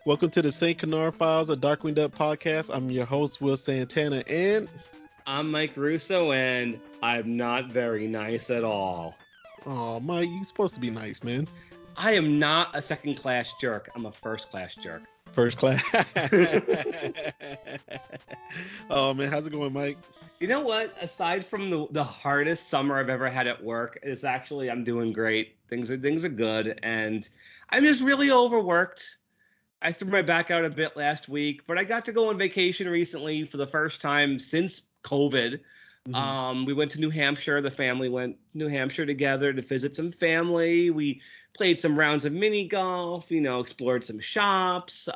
Welcome to the St Canard Files, a Darkwing podcast. I'm your host, Will Santana, and I'm Mike Russo, and I'm not very nice at all. Oh, Mike, you're supposed to be nice, man. I am not a second-class jerk. I'm a first-class jerk. First class. Oh, man, how's it going, Mike? You know what? Aside from the hardest summer I've ever had at work, it's actually I'm doing great. Things are good, and I'm just really overworked. I threw my back out a bit last week, but I got to go on vacation recently for the first time since COVID. Mm-hmm. We went to New Hampshire. The family went to New Hampshire together to visit some family. We played some rounds of mini golf, explored some shops.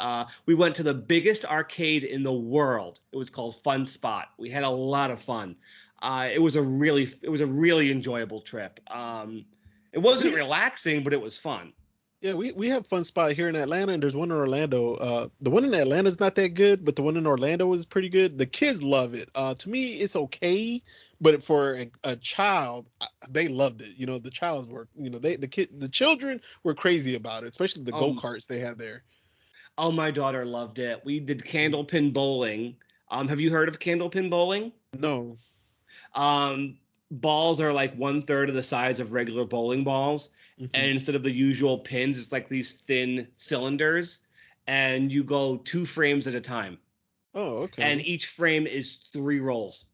We went to the biggest arcade in the world. It was called Fun Spot. We had a lot of fun. It was a really enjoyable trip. It wasn't relaxing, but it was fun. Yeah, we have Fun Spot here in Atlanta, and there's one in Orlando. The one in Atlanta is not that good, but the one in Orlando is pretty good. The kids love it. To me, it's okay, but for a child, they loved it. The childs were, the children were crazy about it, especially the go-karts they had there. Oh, my daughter loved it. We did candlepin bowling. Have you heard of candlepin bowling? No. Balls are like 1/3 of the size of regular bowling balls. Mm-hmm. And instead of the usual pins, it's like these thin cylinders, and you go 2 frames at a time. Oh, okay. And each frame is 3 rolls.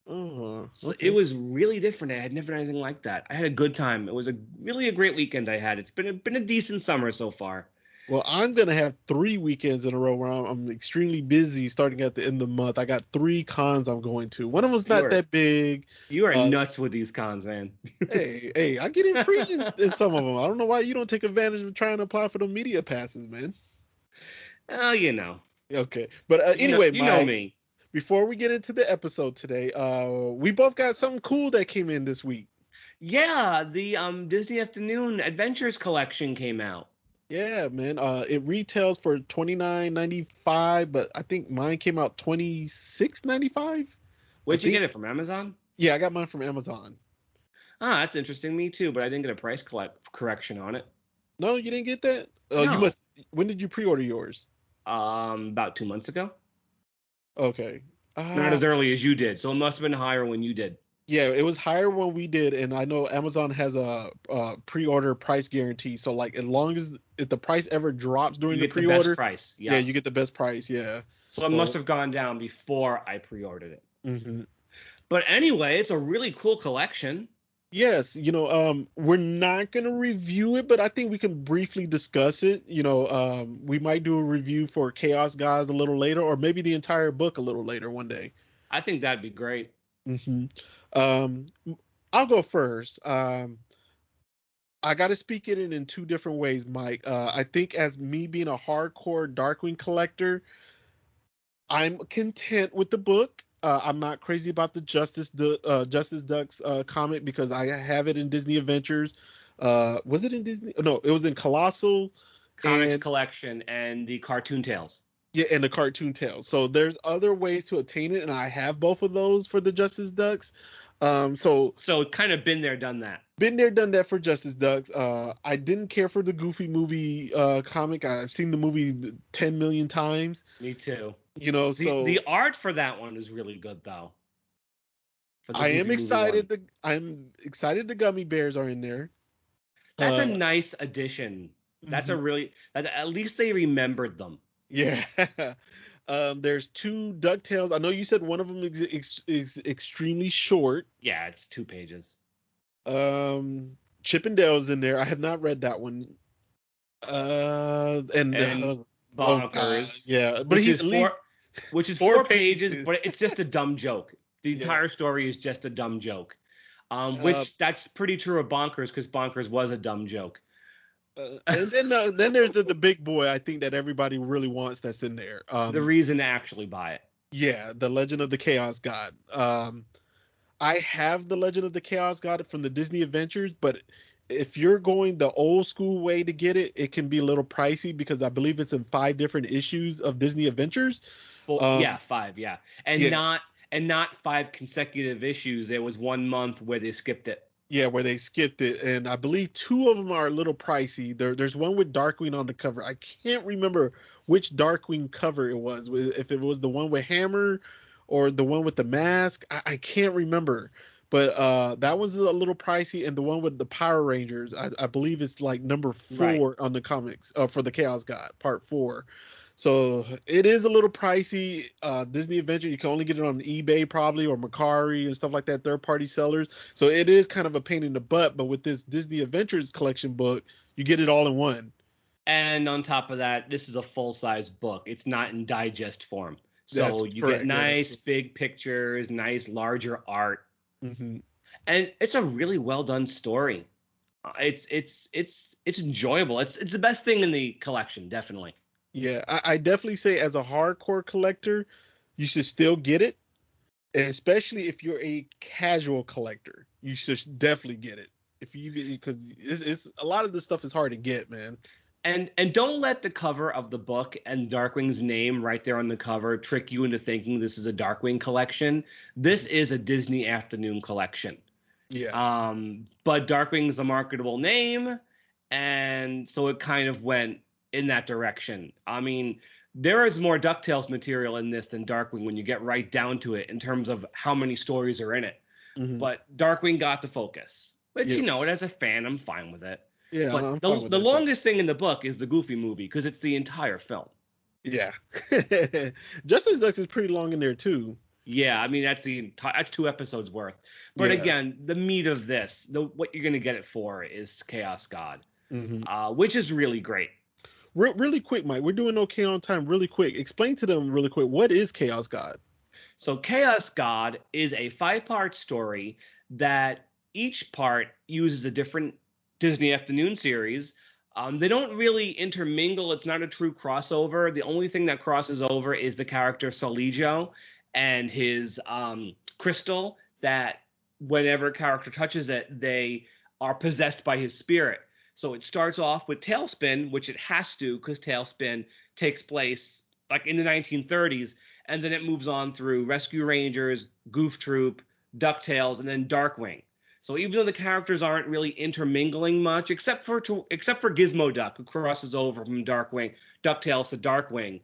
Oh, okay. So it was really different. I had never done anything like that. I had a good time. It was really a great weekend I had. It's been a decent summer so far. Well, I'm going to have 3 weekends in a row where I'm extremely busy starting at the end of the month. I got 3 cons I'm going to. One of them's not that big. You are nuts with these cons, man. hey, I get in free in some of them. I don't know why you don't take advantage of trying to apply for the media passes, man. Oh, Okay. But anyway, you know me. Before we get into the episode today, we both got something cool that came in this week. Yeah, the Disney Afternoon Adventures collection came out. Yeah, man. It retails for $29.95, but I think mine came out $26.95. Where'd you get it from? Amazon? Yeah, I got mine from Amazon. Ah, that's interesting. Me too, but I didn't get a price correction on it. No, you didn't get that? No. You must. When did you pre-order yours? About 2 months ago. Okay. Not as early as you did, so it must have been higher when you did. Yeah, it was higher when we did, and I know Amazon has a pre-order price guarantee. So, like, as long as if the price ever drops during the pre-order, the best price. Yeah, you get the best price. Yeah. So it must have gone down before I pre-ordered it. Mm-hmm. But anyway, it's a really cool collection. Yes, we're not gonna review it, but I think we can briefly discuss it. We might do a review for Chaos Guys a little later, or maybe the entire book a little later one day. I think that'd be great. Mm-hmm. I'll go first. I got to speak it in 2 different ways, Mike. I think as me being a hardcore Darkwing collector, I'm content with the book. I'm not crazy about the Justice Ducks comic because I have it in Disney Adventures. Was it in Disney? No, it was in Colossal Comics Collection and the Cartoon Tales. Yeah, and the Cartoon Tales. So there's other ways to obtain it, and I have both of those for the Justice Ducks. So kind of been there, done that. Been there, done that for Justice Ducks. I didn't care for the Goofy movie comic. I've seen the movie 10 million times. Me too. The art for that one is really good though. I'm excited. The gummy bears are in there. That's a nice addition. That's at least they remembered them. Yeah. There's 2 Ducktales. I know you said one of them is extremely short. Yeah, it's 2 pages. Chip and Dale's in there. I have not read that one. And Bonkers. Yeah, but which is 4 pages, but it's just a dumb joke. The entire story is just a dumb joke. Which that's pretty true of Bonkers because Bonkers was a dumb joke. And then there's the big boy. I think that everybody really wants that's in there. The reason to actually buy it. Yeah, the Legend of the Chaos God. I have the Legend of the Chaos God from the Disney Adventures, but if you're going the old school way to get it, it can be a little pricey because I believe it's in 5 different issues of Disney Adventures. Yeah, 5, yeah. And Yeah. not 5 consecutive issues. There was 1 month where they skipped it. Yeah, where they skipped it, and I believe 2 of them are a little pricey. There's one with Darkwing on the cover. I can't remember which Darkwing cover it was. If it was the one with Hammer or the one with the mask, I can't remember. But that was a little pricey, and the one with the Power Rangers, I believe it's like number 4 Right. on the comics for the Chaos God, part 4. So it is a little pricey. Disney Adventure, you can only get it on eBay probably or Mercari and stuff like that, third-party sellers. So it is kind of a pain in the butt. But with this Disney Adventures collection book, you get it all in one. And on top of that, this is a full-size book. It's not in digest form. So you Correct. get nice big pictures, nice larger art. Mm-hmm. And it's a really well done story. It's enjoyable. It's the best thing in the collection, definitely. Yeah, I definitely say as a hardcore collector, you should still get it, especially if you're a casual collector. You should definitely get it because it's a lot of this stuff is hard to get, man. And don't let the cover of the book and Darkwing's name right there on the cover trick you into thinking this is a Darkwing collection. This is a Disney Afternoon collection. Yeah. But Darkwing's the marketable name, and so it kind of went in that direction. I mean, there is more Ducktales material in this than Darkwing when you get right down to it in terms of how many stories are in it. Mm-hmm. But Darkwing got the focus. Which, Yeah. as a fan, I'm fine with it. Yeah, But I'm fine with the that, longest thing in the book is the Goofy movie because it's the entire film. Yeah. Justice Ducks is pretty long in there too. Yeah, I mean that's 2 episodes worth. But Yeah. again, the meat of this, what you're gonna get it for is Chaos God, Mm-hmm. which is really great. Really quick, Mike. We're doing okay on time. Really quick. Explain to them really quick. What is Chaos God? So Chaos God is a 5-part story that each part uses a different Disney Afternoon series. They don't really intermingle. It's not a true crossover. The only thing that crosses over is the character Solijo and his crystal that whenever a character touches it, they are possessed by his spirit. So it starts off with Tailspin, which it has to because Tailspin takes place like in the 1930s, and then it moves on through Rescue Rangers, Goof Troop, DuckTales, and then Darkwing. So even though the characters aren't really intermingling much, except for Gizmo Duck, who crosses over from DuckTales to Darkwing,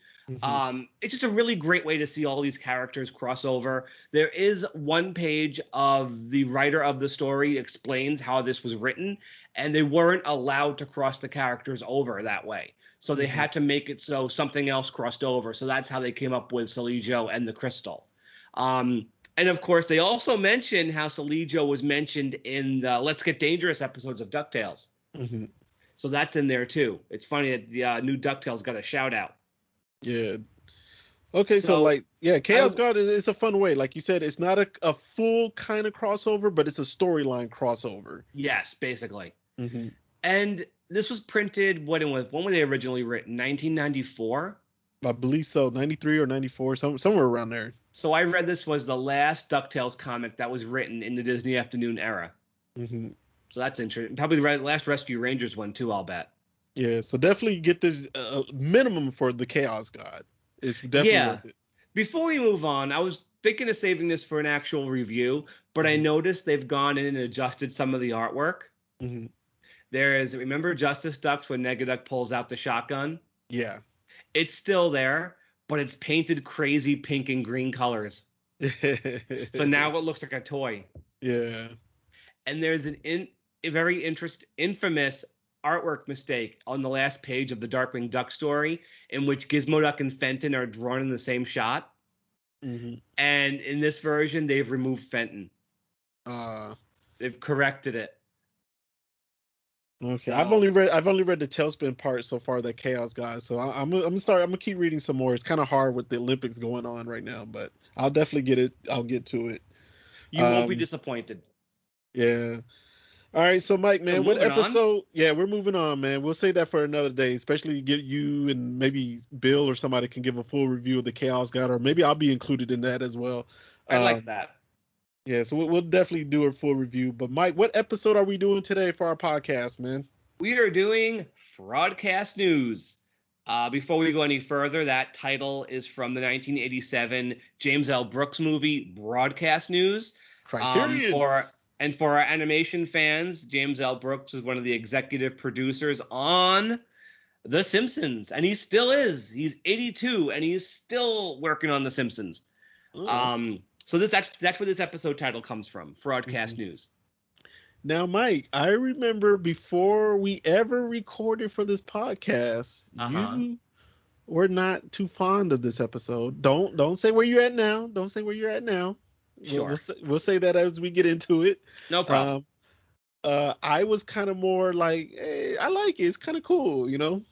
it's just a really great way to see all these characters cross over. There is one page of the writer of the story explains how this was written, and they weren't allowed to cross the characters over that way. So they had to make it so something else crossed over. So that's how they came up with Solijo and the Crystal. And of course, they also mention how Solijo was mentioned in the Let's Get Dangerous episodes of DuckTales. Mm-hmm. So that's in there too. It's funny that the new DuckTales got a shout out. Yeah. Okay, so Chaos God is a fun way. Like you said, it's not a full kind of crossover, but it's a storyline crossover. Yes, basically. Mm-hmm. And this was printed, when were they originally written? 1994? I believe so, 93 or 94, somewhere around there. So I read this was the last DuckTales comic that was written in the Disney Afternoon era. Mm-hmm. So that's interesting. Probably the last Rescue Rangers one too, I'll bet. Yeah, so definitely get this minimum for the Chaos God. It's definitely worth it. Before we move on, I was thinking of saving this for an actual review, but I noticed they've gone in and adjusted some of the artwork. Mm-hmm. Remember Justice Ducks when Negaduck pulls out the shotgun? Yeah. It's still there, but it's painted crazy pink and green colors. So now it looks like a toy. Yeah. And there's a very infamous artwork mistake on the last page of the Darkwing Duck story in which Gizmo Duck and Fenton are drawn in the same shot. Mm-hmm. And in this version, they've removed Fenton. They've corrected it. Okay, so, I've only read the Tailspin part so far, that Chaos God. So I'm gonna keep reading some more. It's kind of hard with the Olympics going on right now, but I'll definitely get it. I'll get to it. You won't be disappointed. Yeah. All right, so Mike, So man, what moving on. episode? Yeah, we're moving on, man. We'll save that for another day, especially get you and maybe Bill or somebody can give a full review of the Chaos God, or maybe I'll be included in that as well. I like Um, that. yeah, so we'll definitely do a full review. But Mike, what episode are we doing today for our podcast, man? We are doing Fraudcast News. Before we go any further, that title is from the 1987 James L. Brooks movie Broadcast News. Um, Criterion. for for our animation fans, James L. Brooks is one of the executive producers on The Simpsons, and he still is. He's 82, and he's still working on The Simpsons. Oh. So that's where this episode title comes from, Fraudcast Mhm. News. Now, Mike, I remember before we ever recorded for this podcast, Uh-huh. you were not too fond of this episode. Don't say where you're at now. Don't say where you're at now. Sure. We'll say that as we get into it. No problem. Um, I was kind of more like, hey, I like it. It's kind of cool, you know.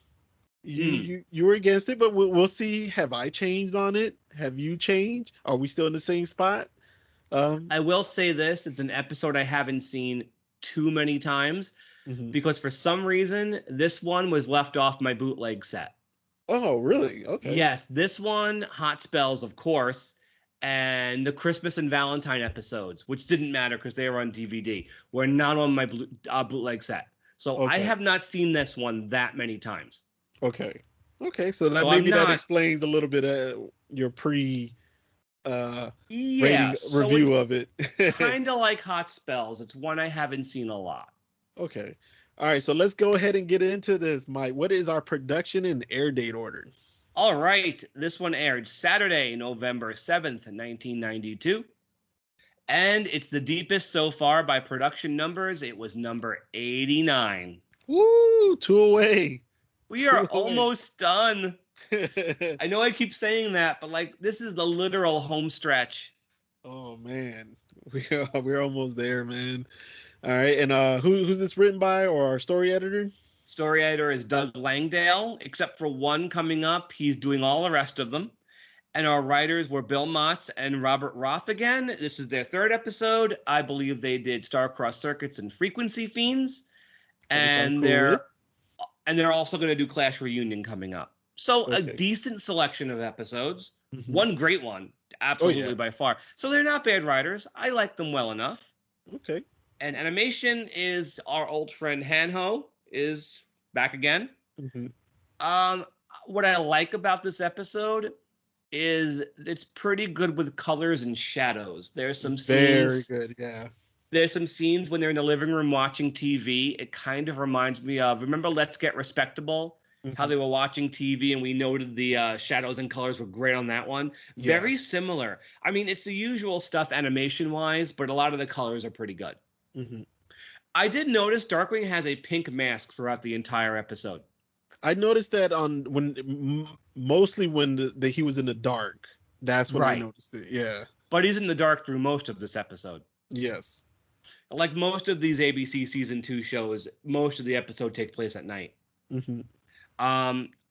Hmm. You were against it, but we'll see. Have I changed on it? Have you changed? Are we still in the same spot? I will say this, it's an episode I haven't seen too many times Mhm. because for some reason this one was left off my bootleg set. Oh, really? Okay. Yes, this one, Hot Spells, of course, and the Christmas and Valentine episodes, which didn't matter because they were on DVD, were not on my bootleg set. So I Okay. have not seen this one that many times. Okay. Okay. So that So I'm maybe that not. explains a little bit of your pre Yeah, rating so it's review of it. kind of like Hot Spells. It's one I haven't seen a lot. Okay. All right. So let's go ahead and get into this, Mike. What is our production and air date order? All right, this one aired Saturday, November 7th, 1992. And it's the deepest so far by production numbers. It was number 89. Woo! Two away. We are Two away. almost done. I know I keep saying that, but like this is the literal home stretch. Oh man, we're almost there, man. All right, and who's this written by or our story editor? Story editor is Doug Langdale, except for one coming up. He's doing all the rest of them. And our writers were Bill Motz and Robert Roth again. This is their third episode. I believe they did Star-Crossed Circuits and Frequency Fiends. Which I'm And cool with. they're also going to do Clash Reunion coming up. So a Okay. decent selection of episodes. Mhm. One great one, absolutely by far. So they're not bad writers. I like them well enough. Okay. And animation is our old friend Hanho is back again. Mhm. What I like about this episode is it's pretty good with colors and shadows. There's some Very scenes. good. Yeah. There's some scenes when they're in the living room watching TV. It kind of reminds me of, remember Let's Get Respectable? How Mhm. they were watching TV and we noted the shadows and colors were great on that one. Yeah. Very similar. I mean, it's the usual stuff animation-wise, but a lot of the colors are pretty good. Mhm. I did notice Darkwing has a pink mask throughout the entire episode. I noticed that mostly when he was in the dark. That's when I Right. noticed it. Yeah. But he's in the dark through most of this episode. Yes. Like most of these ABC season 2 shows, most of the episode takes place at night. Hmm.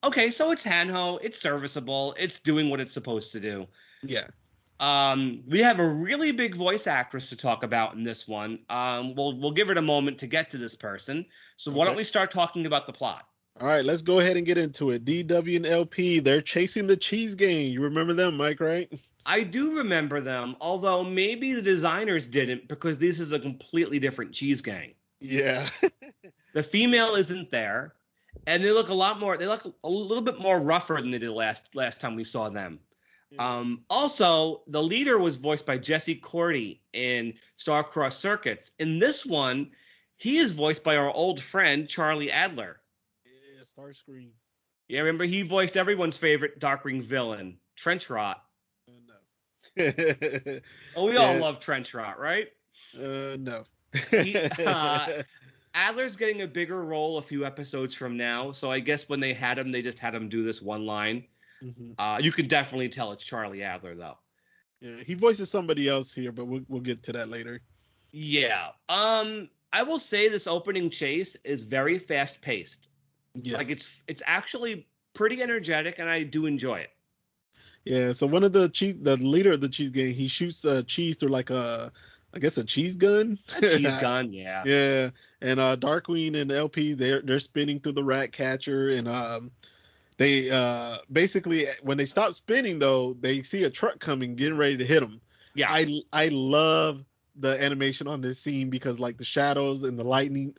Okay, so it's Hanho, it's serviceable, it's doing what it's supposed to do. Yeah. We have a really big voice actress to talk about in this one. We'll give it a moment to get to this person. So why don't Okay. we start talking about the plot? All right, let's go ahead and get into it. DW and LP, they're chasing the cheese gang. You remember them, Mike, right? I do remember them, although maybe the designers didn't because this is a completely different cheese gang. Yeah. The female isn't there, and they look a little bit more rougher than they did last time we saw them. Also, the leader was voiced by Jesse Cordy in Star-Crossed Circuits. In this one, he is voiced by our old friend Charlie Adler. Yeah, Starscream. Yeah, remember he voiced everyone's favorite Darkwing villain, Trench-Rot. No. Oh, we all love Trench-Rot, right? No. Adler's getting a bigger role a few episodes from now, so I guess when they had him, they just had him do this one line. Mhm. You can definitely tell it's Charlie Adler, though. Yeah, he voices somebody else here, but we'll get to that later. Yeah. I will say this opening chase is very fast paced. Yes. Like it's actually pretty energetic, and I do enjoy it. Yeah. So one of the leader of the cheese gang, he shoots cheese through like a I guess a cheese gun. A cheese gun, yeah. Yeah, and Darkwing and LP they're spinning through the rat catcher, and they basically when they stop spinning though, they see a truck coming, getting ready to hit them. Yeah. I love the animation on this scene because like the shadows and the lighting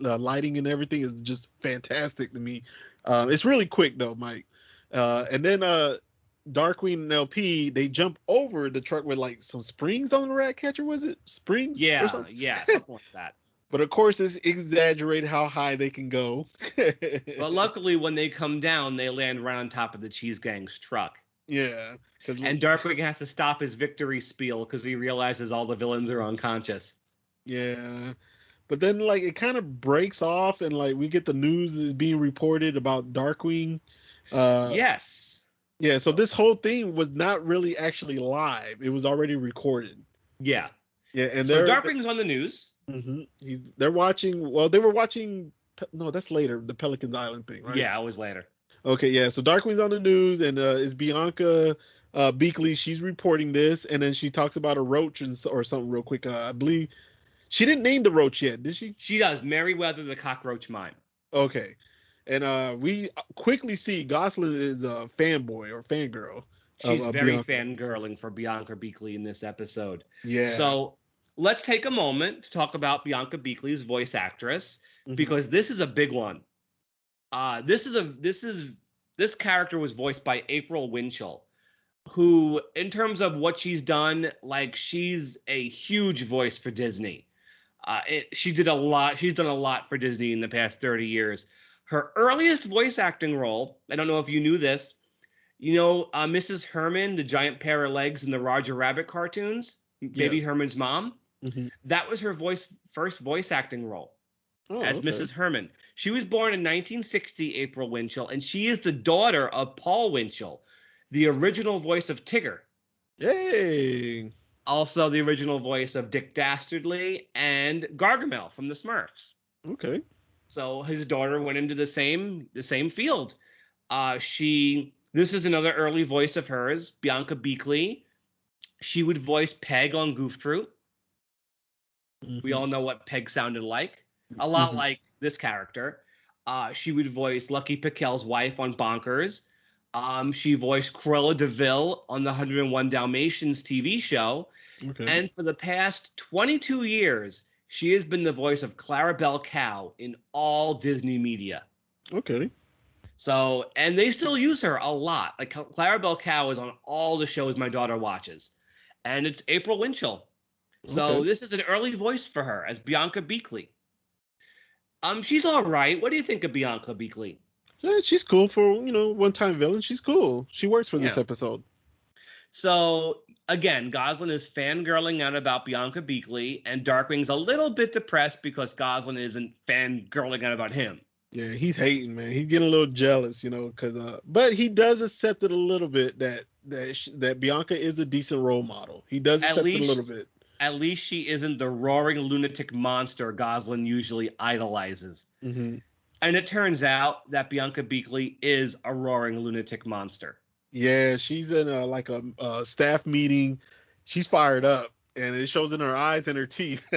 and everything is just fantastic to me. It's really quick though, Mike. And then Darkwing and LP they jump over the truck with like some springs on the rat catcher. Was it springs? Yeah, something like that. But of course, it's exaggerated how high they can go. But luckily, when they come down, they land right on top of the cheese gang's truck. Yeah. And Darkwing has to stop his victory spiel because he realizes all the villains are unconscious. Yeah. But then, like, it kind of breaks off, and, like, we get the news is being reported about Darkwing. Yes. Yeah, so this whole thing was not really actually live. It was already recorded. Yeah. Yeah, and so Darkwing's on the news. Mm-hmm. They're watching. Well, they were watching. No, that's later. The Pelican's Island thing, right? Yeah, it was later. Okay, yeah. So Darkwing's on the news, and it's Bianca Beakley. She's reporting this, and then she talks about a roach or something real quick. I believe she didn't name the roach yet, did she? She does. Merryweather the Cockroach Mime. Okay, and we quickly see Gosalyn is a fanboy or fangirl. She's very fangirling for Bianca Beakley in this episode. Yeah. So let's take a moment to talk about Bianca Beakley's voice actress because this is a big one. This character was voiced by April Winchell, who, in terms of what she's done, like she's a huge voice for Disney. She did a lot. She's done a lot for Disney in the past 30 years. Her earliest voice acting role, I don't know if you knew this, Mrs. Herman, the giant pair of legs in the Roger Rabbit cartoons, Baby Herman's mom. Mm-hmm. That was her first voice acting role as Mrs. Herman. She was born in 1960, April Winchell, and she is the daughter of Paul Winchell, the original voice of Tigger. Yay! Also the original voice of Dick Dastardly and Gargamel from the Smurfs. Okay. So his daughter went into the same field. This is another early voice of hers, Bianca Beakley. She would voice Peg on Goof Troop. Mm-hmm. We all know what Peg sounded like. A lot like this character. She would voice Lucky Pickell's wife on Bonkers. She voiced Cruella de Vil on the 101 Dalmatians TV show. Okay. And for the past 22 years, she has been the voice of Clarabelle Cow in all Disney media. Okay. So, and they still use her a lot. Like Clarabelle Cow is on all the shows my daughter watches. And it's April Winchell. So this is an early voice for her as Bianca Beakley. She's all right. What do you think of Bianca Beakley? Yeah, she's cool for, one-time villain. She's cool. She works for this episode. So, again, Gosalyn is fangirling out about Bianca Beakley, and Darkwing's a little bit depressed because Gosalyn isn't fangirling out about him. Yeah, he's hating, man. He's getting a little jealous, because but he does accept it a little bit that Bianca is a decent role model. He does accept it a little bit. At least she isn't the roaring lunatic monster Gosalyn usually idolizes. Mm-hmm. And it turns out that Bianca Beakley is a roaring lunatic monster. Yeah, she's in a staff meeting. She's fired up, and it shows in her eyes and her teeth.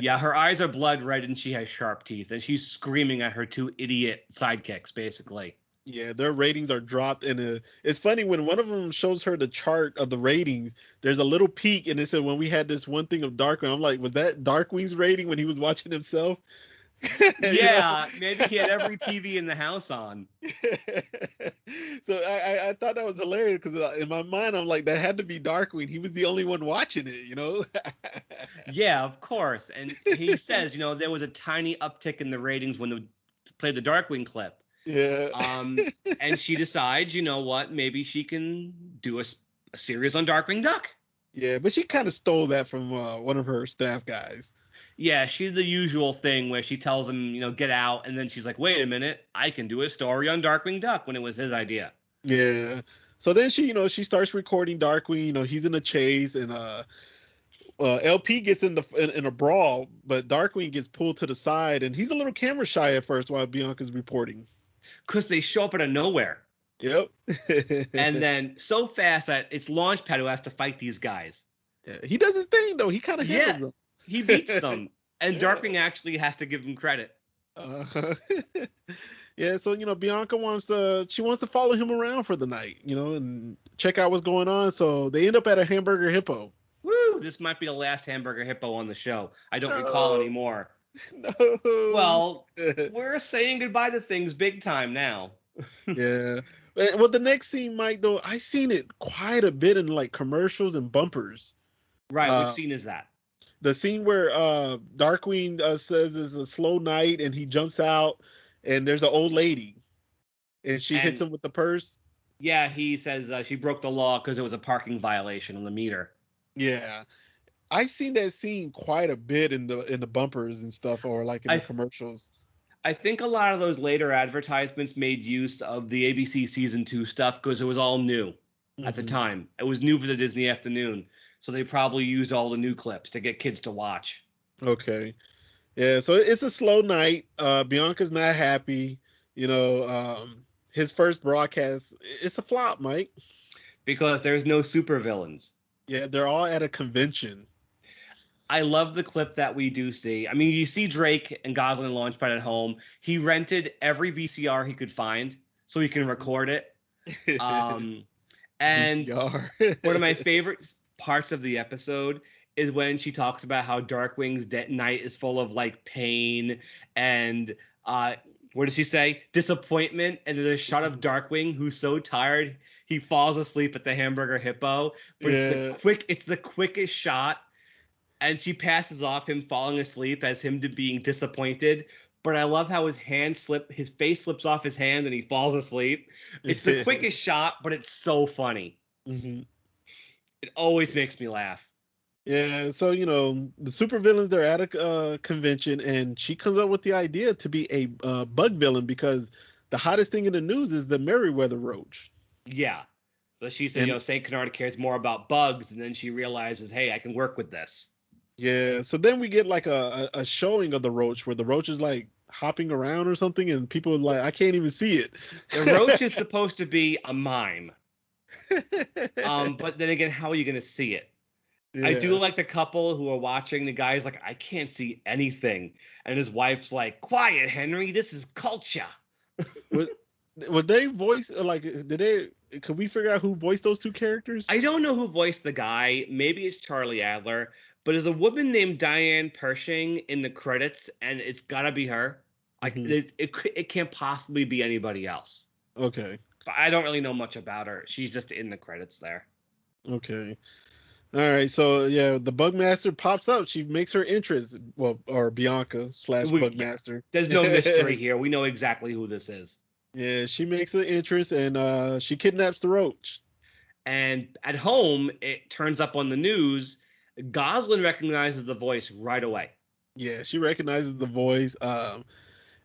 Yeah, her eyes are blood red, and she has sharp teeth, and she's screaming at her two idiot sidekicks, basically. Yeah, their ratings are dropped, and it's funny when one of them shows her the chart of the ratings. There's a little peak, and it said when we had this one thing of Darkwing, I'm like, was that Darkwing's rating when he was watching himself? Yeah, maybe he had every TV in the house on. So I thought that was hilarious because in my mind I'm like, that had to be Darkwing. He was the only one watching it, Yeah, of course. And he says, there was a tiny uptick in the ratings when they played the Darkwing clip. Yeah. And she decides, what, maybe she can do a series on Darkwing Duck. Yeah, but she kind of stole that from one of her staff guys. Yeah, she's the usual thing where she tells him, get out, and then she's like, wait a minute, I can do a story on Darkwing Duck when it was his idea. Yeah. So then she, she starts recording Darkwing, he's in a chase, and LP gets in a brawl, but Darkwing gets pulled to the side, and he's a little camera shy at first while Bianca's reporting. Because they show up out of nowhere. Yep. And then so fast that it's Launchpad who has to fight these guys. Yeah, he does his thing, though. He kind of handles them. He beats them, and Darkwing actually has to give him credit. Yeah, so Bianca wants to follow him around for the night, and check out what's going on. So they end up at a Hamburger Hippo. Woo! This might be the last Hamburger Hippo on the show. I don't recall anymore. No. Well, we're saying goodbye to things big time now. Yeah. Well, the next scene, Mike, though, I've seen it quite a bit in like commercials and bumpers. Right. Which scene is that? The scene where Darkwing says it's a slow night and he jumps out and there's an old lady and she hits him with the purse. Yeah, he says she broke the law because it was a parking violation on the meter. Yeah. I've seen that scene quite a bit in the bumpers and stuff, or like in the commercials. I think a lot of those later advertisements made use of the ABC season 2 stuff because it was all new at the time. It was new for the Disney afternoon, so they probably used all the new clips to get kids to watch. Okay, yeah. So it's a slow night. Bianca's not happy. His first broadcast, it's a flop, Mike. Because there's no supervillains. Yeah, they're all at a convention. I love the clip that we do see. I mean, you see Drake and Gosalyn and Launchpad at home. He rented every VCR he could find so he can record it. And one of my favorite parts of the episode is when she talks about how Darkwing's night is full of like pain and what does she say? Disappointment. And there's a shot of Darkwing who's so tired he falls asleep at the Hamburger Hippo. But it's the quickest shot. And she passes off him falling asleep as him being disappointed. But I love how his face slips off his hand and he falls asleep. It's the quickest shot, but it's so funny. Mm-hmm. It always makes me laugh. Yeah, so the supervillains, they're at a convention, and she comes up with the idea to be a bug villain because the hottest thing in the news is the Merryweather roach. Yeah. So she said, St. Canard cares more about bugs, and then she realizes, hey, I can work with this. Yeah, so then we get like a showing of the roach where the roach is like hopping around or something, and people are like, I can't even see it. The roach is supposed to be a mime. But then again, how are you going to see it? Yeah. I do like the couple who are watching. The guy's like, I can't see anything. And his wife's like, quiet, Henry, this is culture. Would they voice, like, could we figure out who voiced those two characters? I don't know who voiced the guy. Maybe it's Charlie Adler. But there's a woman named Diane Pershing in the credits, and it's got to be her. It can't possibly be anybody else. Okay. But I don't really know much about her. She's just in the credits there. Okay. All right. So, yeah, the Bugmaster pops up. She makes her entrance. Well, or Bianca / Bugmaster. There's no mystery here. We know exactly who this is. Yeah, she makes an entrance, and she kidnaps the roach. And at home, it turns up on the news. Gosalyn recognizes the voice right away. Yeah, she recognizes the voice.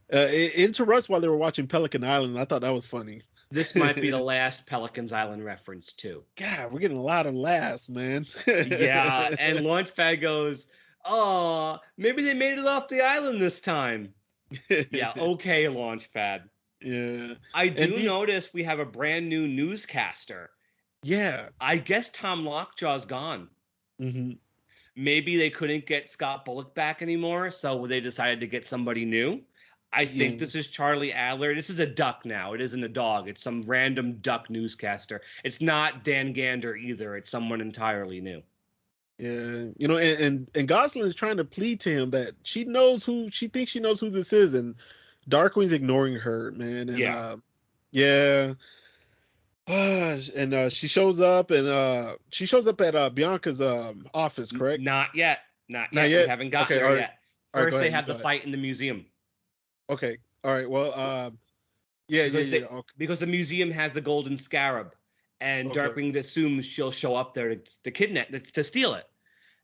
It interrupts while they were watching Pelican Island. I thought that was funny. This might be the last Pelican's Island reference, too. God, we're getting a lot of laughs, man. Yeah, and Launchpad goes, oh, maybe they made it off the island this time. Yeah, okay, Launchpad. Yeah. I do notice we have a brand new newscaster. Yeah. I guess Tom Lockjaw's gone. Mm-hmm. Maybe they couldn't get Scott Bullock back anymore, so they decided to get somebody new. I think this is Charlie Adler. This is a duck now. It isn't a dog. It's some random duck newscaster. It's not Dan Gander either. It's someone entirely new. Yeah, and Gosalyn is trying to plead to him that she thinks she knows who this is, and Darkwing's ignoring her, man. And and she shows up, and she shows up at Bianca's office, correct? Not yet. Not yet. We haven't gotten there yet. First, they have the fight in the museum. Okay. All right. Well, because the museum has the golden scarab, and Darkwing assumes she'll show up there to kidnap, to steal it.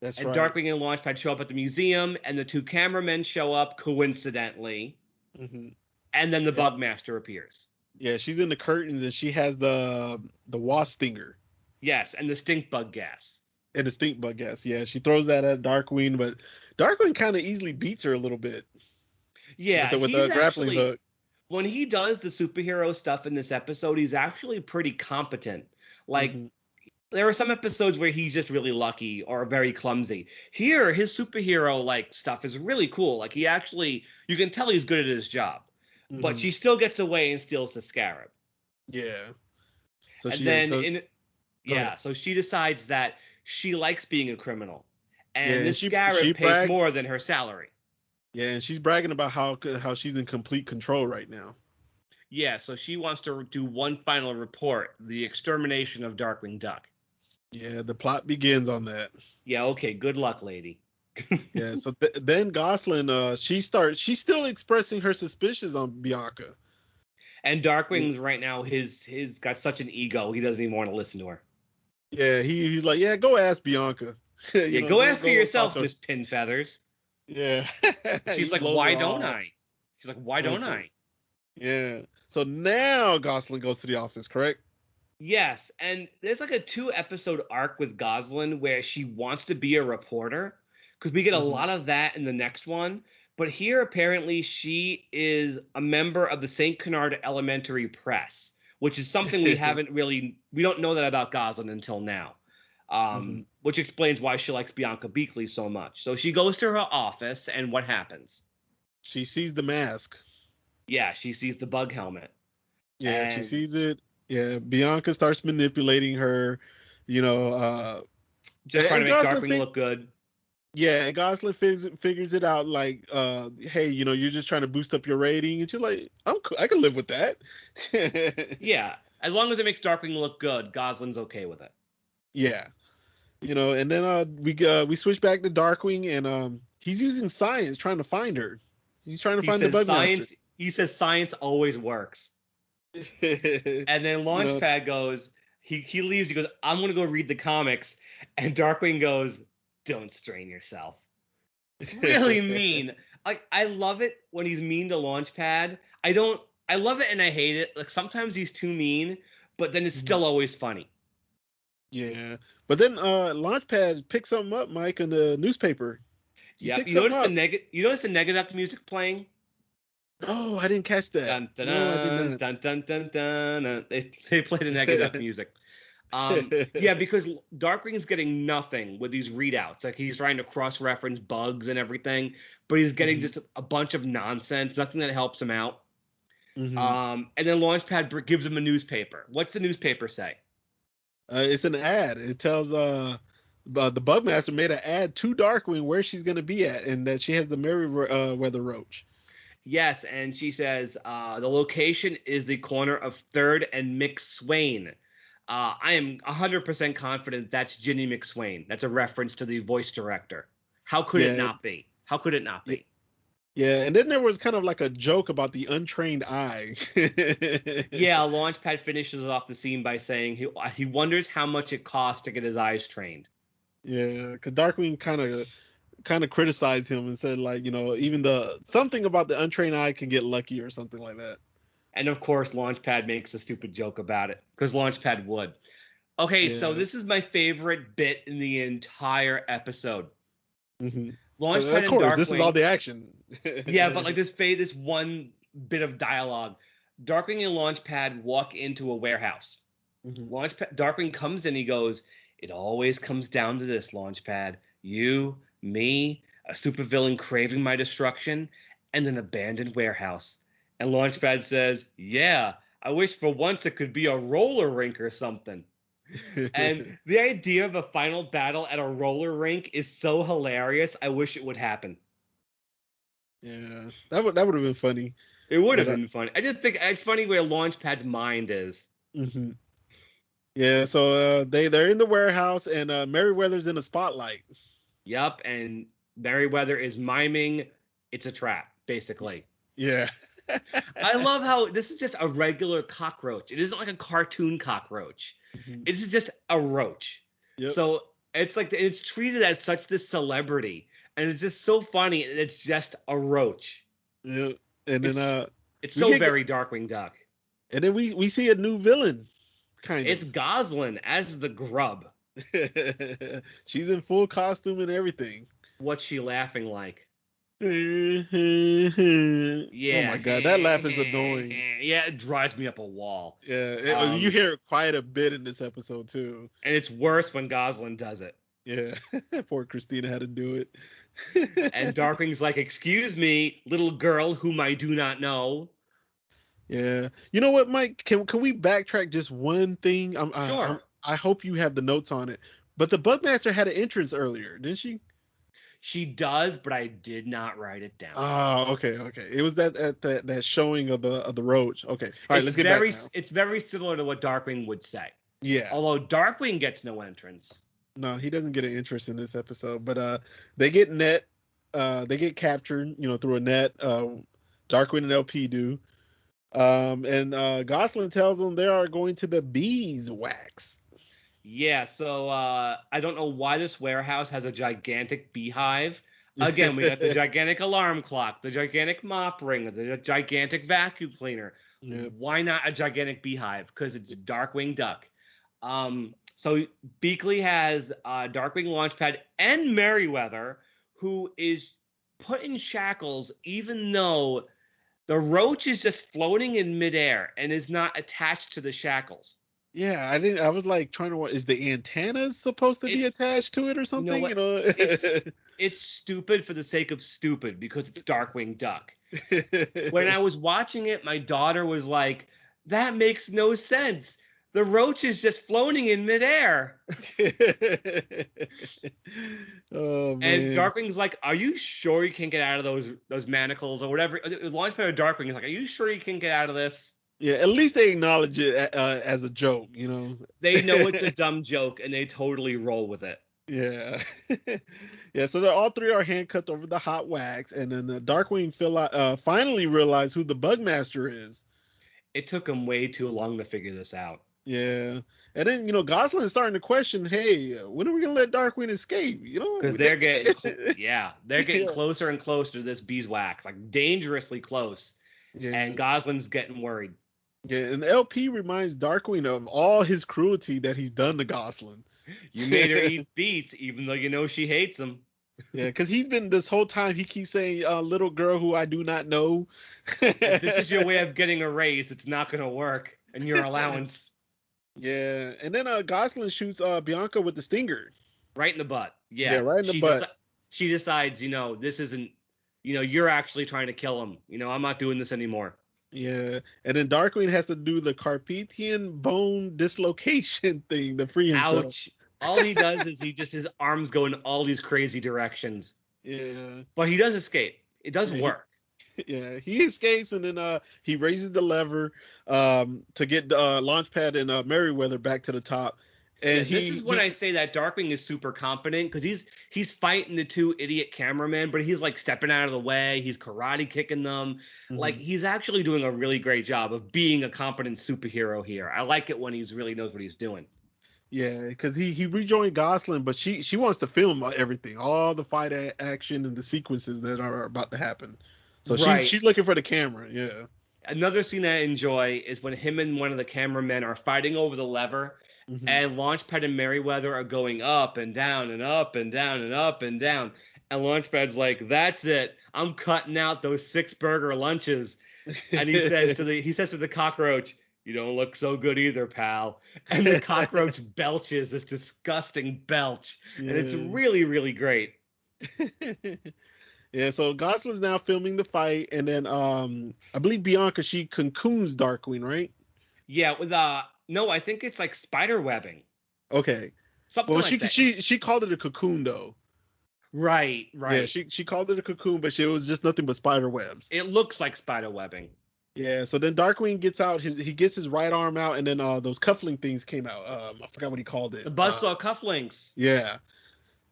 That's right. And Darkwing and Launchpad show up at the museum, and the two cameramen show up coincidentally, and then the Bugmaster appears. Yeah, she's in the curtains, and she has the wasp stinger. Yes, and the stink bug gas. And the stink bug gas. Yeah, she throws that at Darkwing, but Darkwing kind of easily beats her a little bit. Yeah, with the grappling hook. When he does the superhero stuff in this episode, he's actually pretty competent. Like, there are some episodes where he's just really lucky or very clumsy. Here, his superhero like stuff is really cool. Like he actually, you can tell he's good at his job, but she still gets away and steals the scarab. Yeah. So And she then so in go ahead. so she decides that she likes being a criminal, Yeah, and and this she scarab pays bragged. more than her salary. Yeah, and she's bragging about how she's in complete control right now. Yeah, so she wants to do one final report, the extermination of Darkwing Duck. Yeah, the plot begins on that. Yeah, okay, good luck, lady. Yeah, so then Gosalyn, she's still expressing her suspicions on Bianca. And Darkwing's right now, his got such an ego, he doesn't even want to listen to her. Yeah, he's like, yeah, go ask Bianca. Yeah, go ask her talk yourself, to her. Miss Pinfeathers. Yeah. She's He like, blows why her don't off. I? She's like, why don't Okay. I? Yeah. So now Gosalyn goes to the office, correct? Yes, and there's like a 2-episode arc with Gosalyn where she wants to be a reporter, because we get a lot of that in the next one. But here, apparently, she is a member of the St Canard Elementary Press, which is something we don't know that about Gosalyn until now. Which explains why she likes Bianca Beakley so much. So she goes to her office, and what happens? She sees the mask. Yeah, she sees the bug helmet. Yeah, she And sees it. Yeah, Bianca starts manipulating her, just trying and to make Gosalyn Darkwing look good. yeah, and Gosalyn figures it out like, hey, you're just trying to boost up your rating, and she's like, I can live with that. Yeah, as long as it makes Darkwing look good, Gosalyn's okay with it. Yeah, and then we switch back to Darkwing, and he's using science trying to find her. He's trying to find the Bugmaster. He says science always works. And then Launchpad goes, he leaves, he goes, I'm gonna go read the comics, and Darkwing goes, don't strain yourself. Really mean. Like, I love it when he's mean to Launchpad. I love it and I hate it. Like, sometimes he's too mean, but then it's still always funny. Yeah, but then Launchpad picks something up, Mike, in the newspaper. Yeah, you notice the Negaduck music playing? No, I didn't catch that. Dun, dun, No, I did dun, not. dun, dun, dun, dun. They play the Negaduck music. Yeah, because Darkwing is getting nothing with these readouts. Like, he's trying to cross-reference bugs and everything, but he's getting just a bunch of nonsense, nothing that helps him out. And then Launchpad gives him a newspaper. What's the newspaper say? It's an ad. It tells the Bugmaster made an ad to Darkwing where she's gonna be at, and that she has the Merryweather roach. Yes, and she says the location is the corner of 3rd and McSwain. I am 100% confident that's Ginny McSwain. That's a reference to the voice director. How could it not be? How could it not be? Yeah, and then there was kind of like a joke about the untrained eye. Yeah, Launchpad finishes off the scene by saying he wonders how much it costs to get his eyes trained. Yeah, because Darkwing kind of criticized him and said, like, even something about the untrained eye can get lucky or something like that. And of course, Launchpad makes a stupid joke about it, because Launchpad would. Okay, so this is my favorite bit in the entire episode. Launchpad and Darkwing. This is all the action. Yeah, but like this one bit of dialogue. Darkwing and Launchpad walk into a warehouse. Darkwing comes in, he goes, "It always comes down to this, Launchpad. You, me, a supervillain craving my destruction, and an abandoned warehouse." And Launchpad says, "Yeah, I wish for once it could be a roller rink or something." And the idea of a final battle at a roller rink is so hilarious. I wish it would happen. Yeah, that would have been funny. It would have been funny. I just think it's funny where Launchpad's mind is. Yeah, so they're in the warehouse, and Merryweather's in the spotlight. Yep, and Merryweather is miming it's a trap, basically. Yeah. I love how this is just a regular cockroach. It isn't like a cartoon cockroach. It's just a roach. Yep. So it's like it's treated as such this celebrity, and it's just so funny. And it's just a roach. Yeah, and then it's so very Darkwing Duck. And then we see a new villain, kind of. It's Gosalyn as the grub. She's in full costume and everything. What's she laughing like? Oh Yeah. my god, that laugh is annoying. Yeah, it drives me up a wall. Yeah, you hear it quite a bit in this episode too. And it's worse when Gosalyn does it. Yeah, poor Christina had to do it. And Darkwing's like, "Excuse me, little girl whom I do not know." Yeah, you know what, Mike? Can we backtrack just one thing? Sure. I hope you have the notes on it. But the Bugmaster had an entrance earlier, didn't she? She does, but I did not write it down. Oh, okay. It was that showing of the roach. Okay, all right, let's get back now. It's very similar to what Darkwing would say. Yeah. Although Darkwing gets no entrance. No, he doesn't get an interest in this episode. But they get they get captured, through a net. Darkwing and LP do. And Gosalyn tells them they are going to the beeswax. Yeah, so I don't know why this warehouse has a gigantic beehive. Again, we got the gigantic alarm clock, the gigantic mop ring, the gigantic vacuum cleaner. Yep. Why not a gigantic beehive? Because it's Darkwing Duck. So Beakley has Darkwing Launchpad and Merryweather, who is put in shackles even though the roach is just floating in midair and is not attached to the shackles. Yeah, I was like trying to. Is the antennas supposed to be attached to it or something? It's stupid for the sake of stupid because it's Darkwing Duck. When I was watching it, my daughter was like, "That makes no sense. The roach is just floating in midair." Oh man! And Darkwing's like, "Are you sure you can get out of those manacles or whatever?" Launchpad of Darkwing is like, "Are you sure you can get out of this?" Yeah, at least they acknowledge it as a joke, They know it's a dumb joke, and they totally roll with it. Yeah. Yeah, so all three are handcuffed over the hot wax, and then the Darkwing finally realize who the Bugmaster is. It took him way too long to figure this out. Yeah. And then, Gosalyn is starting to question, hey, when are we going to let Darkwing escape? Because they're getting, they're getting closer and closer to this beeswax, like dangerously close. Yeah. And Gosalyn's getting worried. Yeah, and LP reminds Darkwing of all his cruelty that he's done to Gosalyn. You made her eat beets, even though you know she hates them. Yeah, because he's been this whole time, he keeps saying, little girl who I do not know. If this is your way of getting a raise, it's not going to work. And your allowance. Yeah, and then Gosalyn shoots Bianca with the stinger. Right in the butt. Yeah, right in the butt. She decides, this isn't, you're actually trying to kill him. I'm not doing this anymore. Yeah, and then Darkwing has to do the Carpathian bone dislocation thing to free himself. Ouch. All he does is his arms go in all these crazy directions. Yeah. But he does escape. It does work. Yeah, he escapes, and then he raises the lever to get Launchpad and Merryweather back to the top. And this is when I say that Darkwing is super competent, because he's fighting the two idiot cameramen, but he's like stepping out of the way. He's karate kicking them. Mm-hmm. Like, he's actually doing a really great job of being a competent superhero here. I like it when he really knows what he's doing. Yeah, because he rejoined Gosalyn, but she wants to film everything, all the fight action and the sequences that are about to happen. So she's looking for the camera. Yeah. Another scene that I enjoy is when him and one of the cameramen are fighting over the lever. Mm-hmm. And Launchpad and Merryweather are going up and down and up and down and up and down. And Launchpad's like, "That's it. I'm cutting out those 6-burger lunches." And he says to the cockroach, "You don't look so good either, pal." And the cockroach belches this disgusting belch. Yeah. And it's really, really great. Yeah, so Gosalyn's now filming the fight, and then I believe Bianca, she cocoons Darkwing, right? Yeah, with no, I think it's like spider webbing. Okay. Something like that. She called it a cocoon though. Right. Yeah, she called it a cocoon, but it was just nothing but spider webs. It looks like spider webbing. Yeah, so then Darkwing gets out he gets his right arm out, and then those cuffling things came out. I forgot what he called it. The buzzsaw cufflinks. Yeah.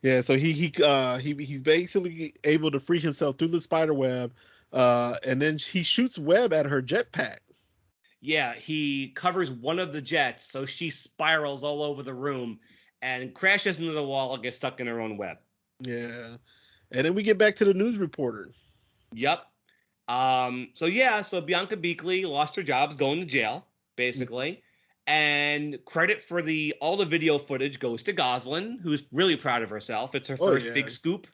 Yeah, so he's basically able to free himself through the spider web, and then he shoots web at her jetpack. Yeah, he covers one of the jets, so she spirals all over the room and crashes into the wall and gets stuck in her own web. Yeah. And then we get back to the news reporter. Yep. So Bianca Beakley lost her jobs going to jail, basically. Mm-hmm. And credit for all the video footage goes to Gosalyn, who's really proud of herself. It's her first big scoop.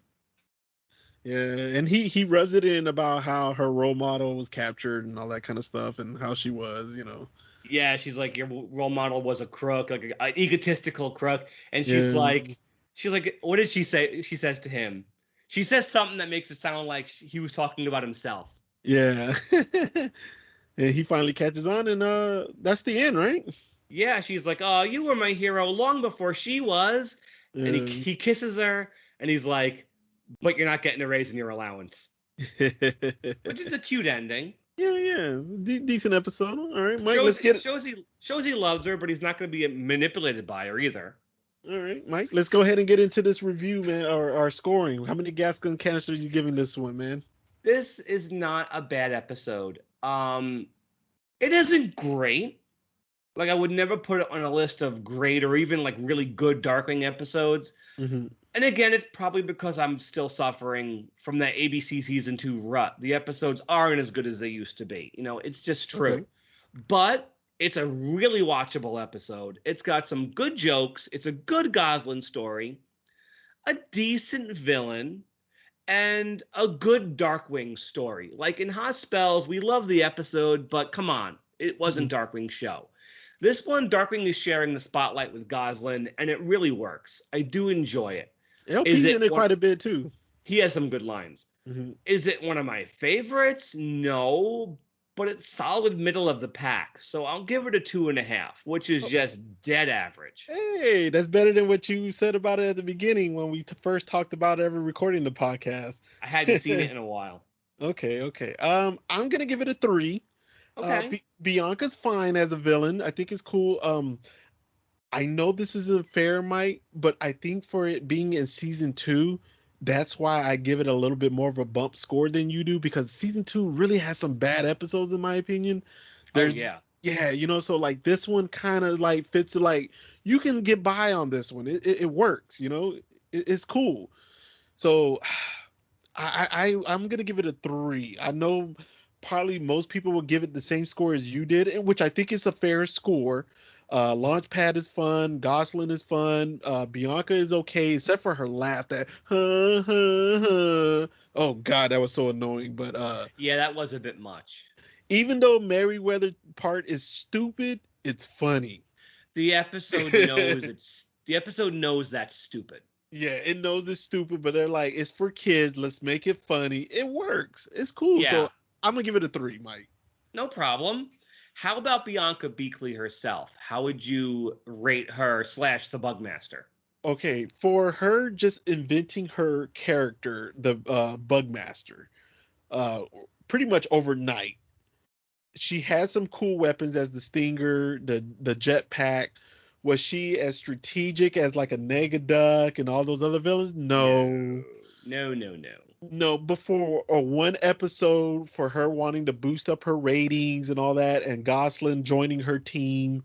Yeah, and he rubs it in about how her role model was captured and all that kind of stuff, and how she was, you know. Yeah, she's like, your role model was a crook, like an egotistical crook, and Yeah, she's like, what did she say? She says to him, she says something that makes it sound like he was talking about himself. yeah. And he finally catches on, and that's the end, right? Yeah, she's like, oh, you were my hero long before she was, and Yeah. he kisses her, and he's like, but you're not getting a raise in your allowance, which is a cute ending. Yeah, yeah. Decent episode. All right, Mike, Shows let's get it. shows he loves her, but he's not going to be manipulated by her either. All right, Mike, let's go ahead and get into this review, man, or our scoring. How many Gascon canisters are you giving this one, man? This is not a bad episode. It isn't great. Like, I would never put it on a list of great or even like really good Darkwing episodes. Mm-hmm. And again, it's probably because I'm still suffering from that ABC season 2 rut. The episodes aren't as good as they used to be. You know, it's just true. Okay. But it's a really watchable episode. It's got some good jokes. It's a good Gosalyn story, a decent villain, and a good Darkwing story. Like in Hot Spells, we love the episode, but come on, it wasn't Darkwing's show. This one, Darkwing is sharing the spotlight with Gosalyn, and it really works. I do enjoy it. LP's in it quite a bit too. He has some good lines. Mm-hmm. Is it one of my favorites? No, but it's solid middle of the pack. So I'll give it a 2.5, which is just dead average. Hey, that's better than what you said about it at the beginning when we first talked about ever recording the podcast. I hadn't seen it in a while. Okay. I'm gonna give it a 3. Okay. Bianca's fine as a villain. I think it's cool. I know this isn't fair, Mike, but I think for it being in season 2, that's why I give it a little bit more of a bump score than you do, because season 2 really has some bad episodes in my opinion. Yeah, you know, so like this one kind of like fits, like you can get by on this one. It works, you know, it's cool. So I'm gonna give it a 3. I know probably most people will give it the same score as you did, which I think is a fair score. Launchpad is fun. Gosalyn is fun. Bianca is okay, except for her laugh. That oh god, that was so annoying. But yeah, that was a bit much. Even though Merryweather part is stupid, it's funny. The episode knows that's stupid. Yeah, it knows it's stupid, but they're like, it's for kids. Let's make it funny. It works. It's cool. Yeah. So I'm gonna give it a 3, Mike. No problem. How about Bianca Beakley herself? How would you rate her / the Bugmaster? Okay, for her just inventing her character, the Bugmaster, pretty much overnight. She has some cool weapons as the Stinger, the jetpack. Was she as strategic as like a Negaduck and all those other villains? No. No, before one episode for her wanting to boost up her ratings and all that, and Gosalyn joining her team,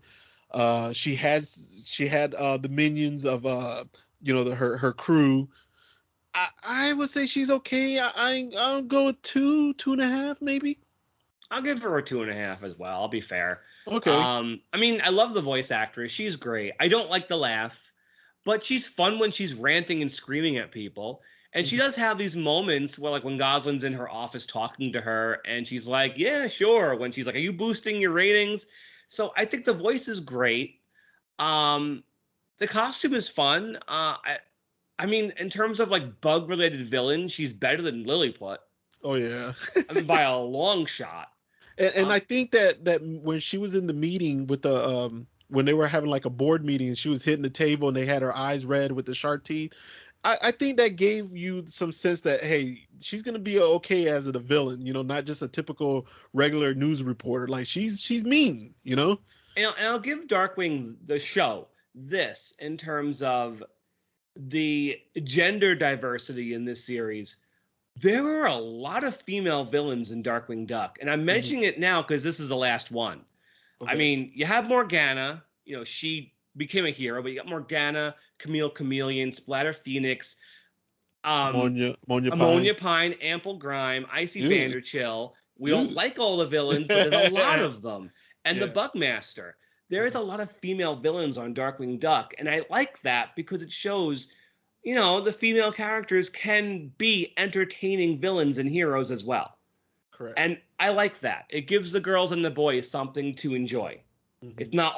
she had the minions of her crew. I would say she's okay. I'll go with 2.5 maybe. I'll give her a 2.5 as well. I'll be fair. Okay. I mean, I love the voice actress. She's great. I don't like the laugh, but she's fun when she's ranting and screaming at people. And she does have these moments where, like, when Gosalyn's in her office talking to her, and she's like, yeah, sure. When she's like, are you boosting your ratings? So I think the voice is great. The costume is fun. I mean, in terms of, like, bug-related villains, she's better than Lilliput. Oh, yeah. I mean, by a long shot. And I think that when she was in the meeting with the when they were having like a board meeting and she was hitting the table and they had her eyes red with the sharp teeth, I think that gave you some sense that, hey, she's gonna be okay as a villain, you know, not just a typical regular news reporter. Like she's mean, you know. And I'll give Darkwing the show this in terms of the gender diversity in this series. There are a lot of female villains in Darkwing Duck, and I'm mentioning it now because this is the last one. Okay. I mean, you have Morgana, you know, she became a hero, but you got Morgana, Camille Chameleon, Splatter Phoenix, Ammonia Pine, Ample Grime, Icy Vanderchill. We don't like all the villains, but there's a lot of them. And the Bugmaster. There is a lot of female villains on Darkwing Duck, and I like that because it shows the female characters can be entertaining villains and heroes as well. Correct. And I like that. It gives the girls and the boys something to enjoy. Mm-hmm. It's not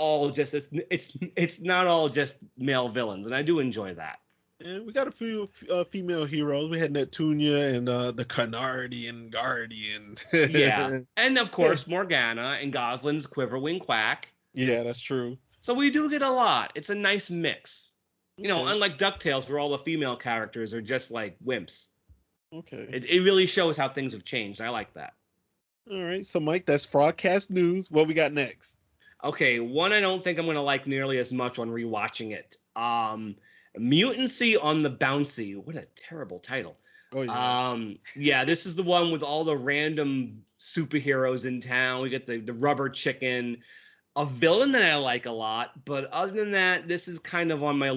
all just male villains, and I do enjoy that. And we got a few female heroes. We had Neptunia and the Canardian Guardian. Yeah, and of course Morgana and Gosalyn's Quiverwing Quack. Yeah, that's true. So we do get a lot. It's a nice mix. Unlike Ducktales, where all the female characters are just like wimps. Okay. It really shows how things have changed. I like that. All right. So, Mike, that's Fraudcast news. What we got next? Okay. One I don't think I'm going to like nearly as much on rewatching it. Mutancy on the Bouncy. What a terrible title. Oh, yeah. Yeah, this is the one with all the random superheroes in town. We get the rubber chicken. A villain that I like a lot, but other than that, this is kind of on my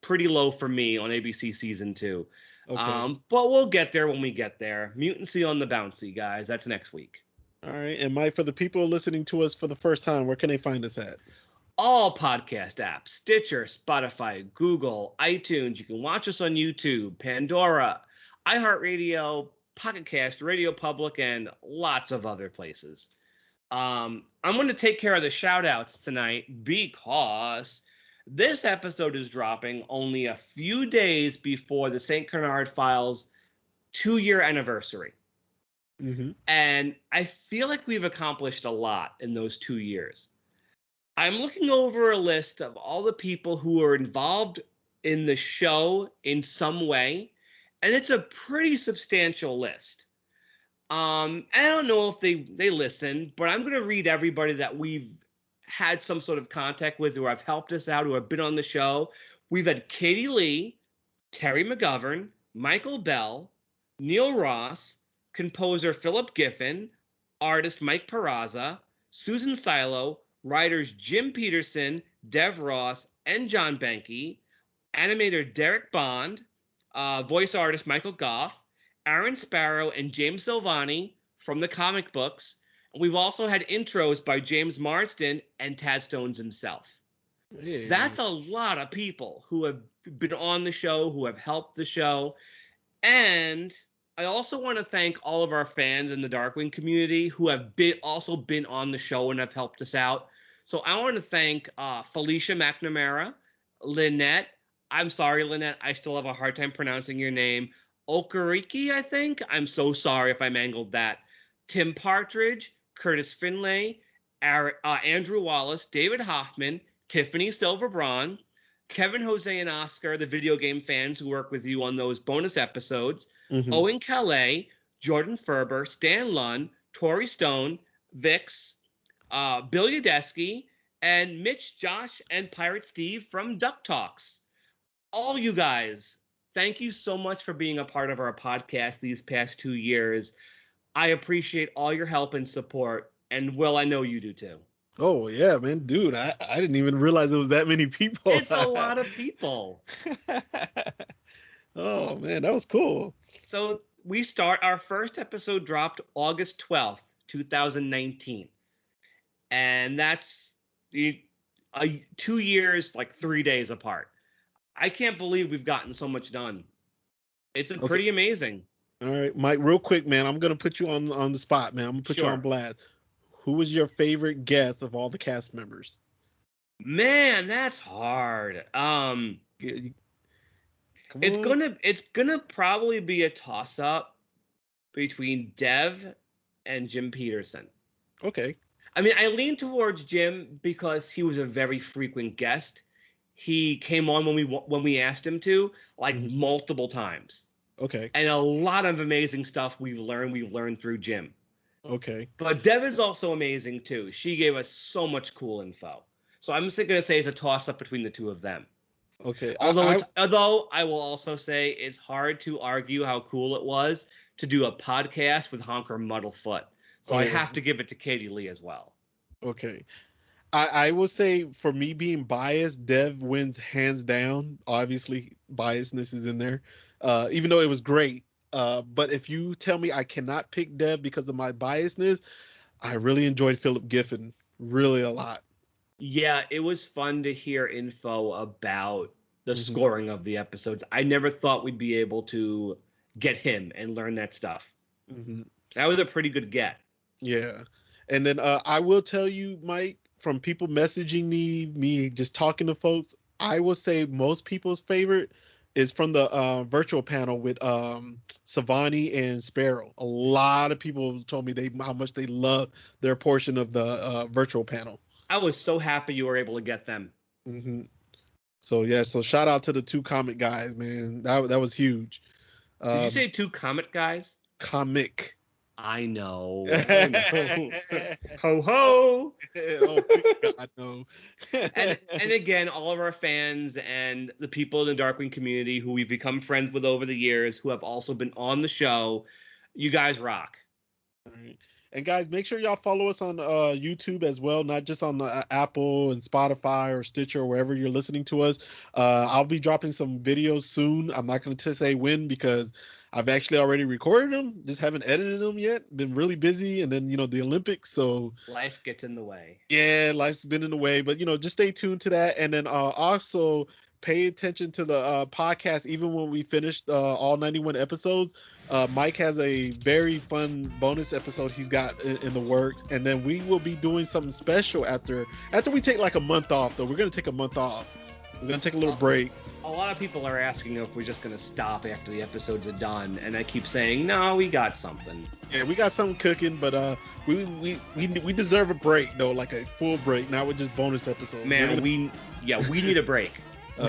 pretty low for me on ABC season 2. Okay. But we'll get there when we get there. Mutancy on the Bouncy, guys. That's next week. All right. And Mike, for the people listening to us for the first time, where can they find us at? All podcast apps, Stitcher, Spotify, Google, iTunes. You can watch us on YouTube, Pandora, iHeartRadio, Pocket Cast, Radio Public, and lots of other places. I'm going to take care of the shout-outs tonight because this episode is dropping only a few days before the St Canard Files 2-year anniversary. Mm-hmm. And I feel like we've accomplished a lot in those 2 years. I'm looking over a list of all the people who are involved in the show in some way, and it's a pretty substantial list. I don't know if they listen, but I'm going to read everybody that we've had some sort of contact with, who have helped us out, who have been on the show. We've had Katie Lee, Terry McGovern, Michael Bell, Neil Ross, composer Philip Giffen, artist Mike Peraza, Susan Silo, writers Jim Peterson, Dev Ross, and John Benke, animator Derek Bond, voice artist Michael Goff, Aaron Sparrow, and James Silvani from the comic books. We've also had intros by James Marsden and Tad Stones himself. Yeah. That's a lot of people who have been on the show, who have helped the show. And I also want to thank all of our fans in the Darkwing community who have also been on the show and have helped us out. So I want to thank Felicia McNamara, Lynette. I'm sorry, Lynette. I still have a hard time pronouncing your name. Okariki, I think. I'm so sorry if I mangled that. Tim Partridge, Curtis Finlay, Andrew Wallace, David Hoffman, Tiffany Silverbraun, Kevin, Jose, and Oscar, the video game fans who work with you on those bonus episodes, mm-hmm. Owen Calais, Jordan Ferber, Stan Lunn, Tori Stone, Vix, Bill Yudesky, and Mitch, Josh, and Pirate Steve from Duck Talks. All you guys, thank you so much for being a part of our podcast these past 2 years. I appreciate all your help and support, and Will, I know you do too. Oh, yeah, man. Dude, I didn't even realize there was that many people. It's a lot of people. Oh, man, that was cool. So our first episode dropped August 12th, 2019. And that's 2 years, like 3 days apart. I can't believe we've gotten so much done. It's pretty amazing. All right, Mike, real quick, man, I'm going to put you on the spot, man. I'm going to put you on blast. Who was your favorite guest of all the cast members? Man, that's hard. It's gonna probably be a toss-up between Dev and Jim Peterson. Okay. I mean, I lean towards Jim because he was a very frequent guest. He came on when we asked him to, like mm-hmm. multiple times. Okay. And a lot of amazing stuff we've learned through Jim. Okay. But Dev is also amazing too. She gave us so much cool info. So I'm just gonna say it's a toss-up between the two of them. Okay. Although I will also say it's hard to argue how cool it was to do a podcast with Honker Muddlefoot. So I have to give it to Katie Lee as well. Okay. I will say, for me being biased, Dev wins hands down. Obviously, biasness is in there, even though it was great. But if you tell me I cannot pick Dev because of my biasness, I really enjoyed Philip Giffen really a lot. Yeah, it was fun to hear info about the scoring of the episodes. I never thought we'd be able to get him and learn that stuff. That was a pretty good get. Yeah. And then I will tell you, Mike, from people messaging me just talking to folks, I will say most people's favorite is from the virtual panel with Savani and Sparrow. A lot of people told me how much they love their portion of the virtual panel. I was so happy you were able to get them. So yeah, so shout out to the 2 comic guys, man. That was huge. Did you say 2 comic guys? Comic. I know. Ho ho. Oh God, no. and again, all of our fans and the people in the Darkwing community who we've become friends with over the years, who have also been on the show, you guys rock. All right. And guys, make sure y'all follow us on YouTube as well, not just on Apple and Spotify or Stitcher or wherever you're listening to us. I'll be dropping some videos soon. I'm not going to say when because I've actually already recorded them, just haven't edited them yet. Been really busy, and then the Olympics, so life gets in the way. Yeah, life's been in the way, but just stay tuned to that, and then also pay attention to the podcast. Even when we finished all 91 episodes, Mike has a very fun bonus episode he's got in the works, and then we will be doing something special after we take like a month off. Though we're gonna take a month off. We're gonna take a little break. A lot of people are asking if we're just going to stop after the episodes are done, and I keep saying, no, we got something. Yeah, we got something cooking, but we deserve a break, though, like a full break, not with just bonus episodes. Man, we need a break.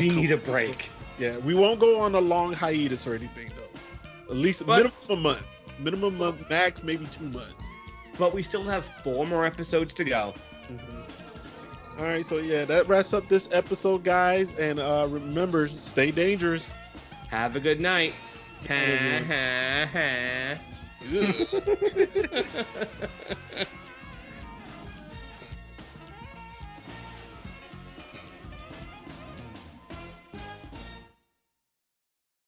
We need a break. Yeah, we won't go on a long hiatus or anything, though. At least minimum a month. Minimum a month, max maybe 2 months. But we still have 4 more episodes to go. All right, so yeah, that wraps up this episode, guys. And remember, stay dangerous. Have a good night. Ha ha ha.